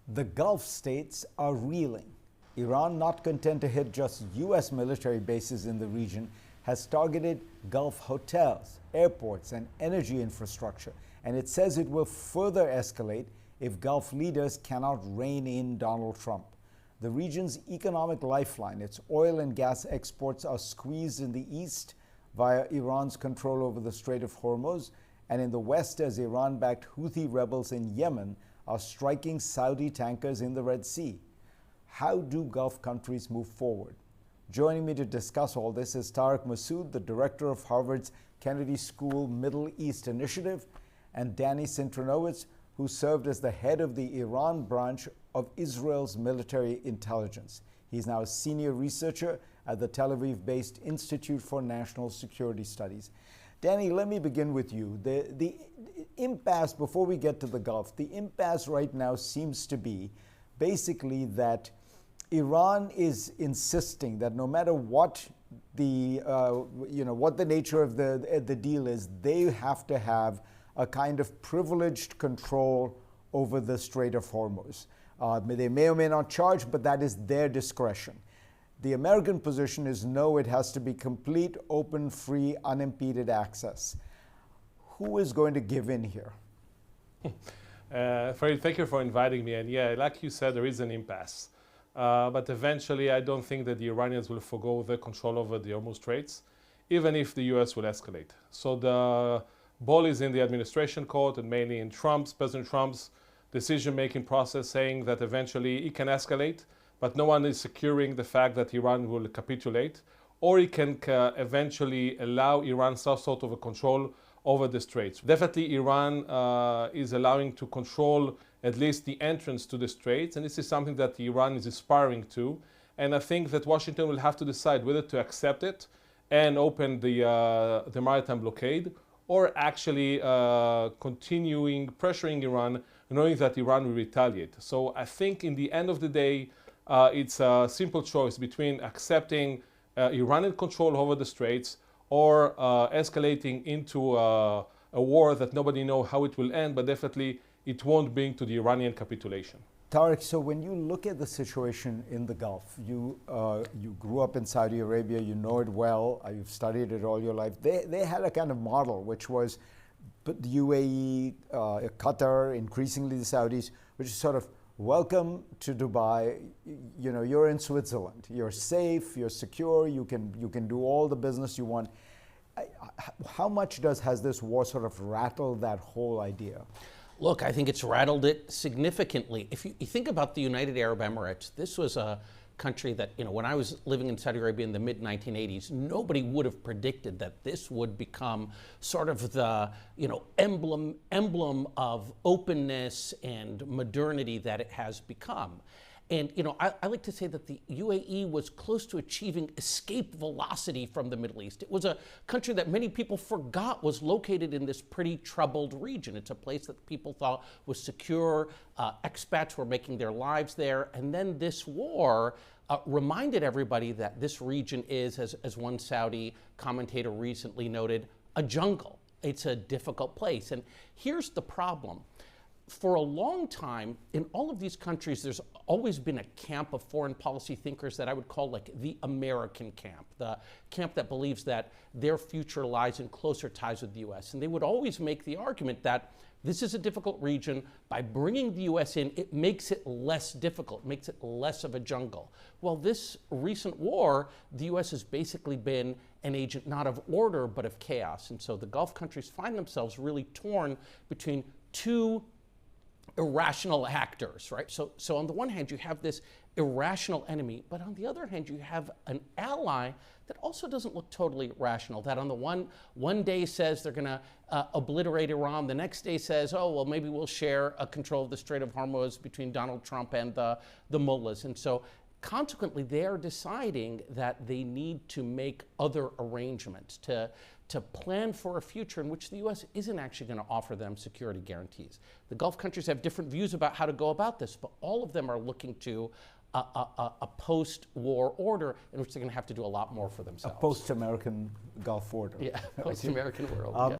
The Gulf states are reeling. Iran, not content to hit just U.S. military bases in the region, has targeted Gulf hotels, airports, and energy infrastructure. And it says it will further escalate if Gulf leaders cannot rein in Donald Trump. The region's economic lifeline, its oil and gas exports, are squeezed in the east via Iran's control over the Strait of Hormuz, and in the west as Iran-backed Houthi rebels in Yemen are striking Saudi tankers in the Red Sea. How do Gulf countries move forward? Joining me to discuss all this is Tariq Masoud, the director of Harvard's Kennedy School Middle East Initiative, and Danny Cintronowicz, who served as the head of the Iran branch of Israel's military intelligence. He's now a senior researcher at the Tel Aviv-based Institute for National Security Studies. Danny, let me begin with you. The impasse, before we get to the Gulf, the impasse right now seems to be basically that Iran is insisting that no matter what what the nature of the deal is, they have to have a kind of privileged control over the Strait of Hormuz. They may or may not charge, but that is their discretion. The American position is no, it has to be complete, open, free, unimpeded access. Who is going to give in here? Farid, thank you for inviting me. And yeah, like you said, there is an impasse. But eventually, I don't think that the Iranians will forgo their control over the Hormuz Straits, even if the US will escalate. So the ball is in the administration court and mainly in President Trump's decision-making process, saying that eventually it can escalate, but no one is securing the fact that Iran will capitulate, or it can eventually allow Iran some sort of a control over the straits. Definitely Iran is allowing to control at least the entrance to the straits, and this is something that Iran is aspiring to. And I think that Washington will have to decide whether to accept it and open the maritime blockade, or actually continuing pressuring Iran, knowing that Iran will retaliate. So I think in the end of the day, it's a simple choice between accepting Iranian control over the straits or escalating into a war that nobody knows how it will end, but definitely it won't bring to the Iranian capitulation. Tariq, so when you look at the situation in the Gulf, you grew up in Saudi Arabia, you know it well, you've studied it all your life. They had a kind of model, which was the UAE, Qatar, increasingly the Saudis, which is sort of welcome to Dubai. You know, you're in Switzerland. You're safe, you're secure, you can do all the business you want. How much has this war sort of rattled that whole idea? Look, I think it's rattled it significantly. If you think about the United Arab Emirates, this was a country that, when I was living in Saudi Arabia in the mid-1980s, nobody would have predicted that this would become sort of the, emblem of openness and modernity that it has become. And, I like to say that the UAE was close to achieving escape velocity from the Middle East. It was a country that many people forgot was located in this pretty troubled region. It's a place that people thought was secure. Expats were making their lives there. And then this war reminded everybody that this region is, as one Saudi commentator recently noted, a jungle. It's a difficult place. And here's the problem. For a long time, in all of these countries, there's always been a camp of foreign policy thinkers that I would call like the American camp, the camp that believes that their future lies in closer ties with the US. And they would always make the argument that this is a difficult region. By bringing the US in, it makes it less difficult, makes it less of a jungle. Well, this recent war, the US has basically been an agent not of order, but of chaos. And so the Gulf countries find themselves really torn between two irrational actors, right? So on the one hand, you have this irrational enemy, but on the other hand, you have an ally that also doesn't look totally rational, that on the one day says they're gonna obliterate Iran, the next day says, oh, well, maybe we'll share a control of the Strait of Hormuz between Donald Trump and the mullahs. And so consequently, they are deciding that they need to make other arrangements to plan for a future in which the U.S. isn't actually going to offer them security guarantees. The Gulf countries have different views about how to go about this, but all of them are looking to a post-war order in which they're going to have to do a lot more for themselves. A post-American Gulf order. Yeah, post-American world. Yeah.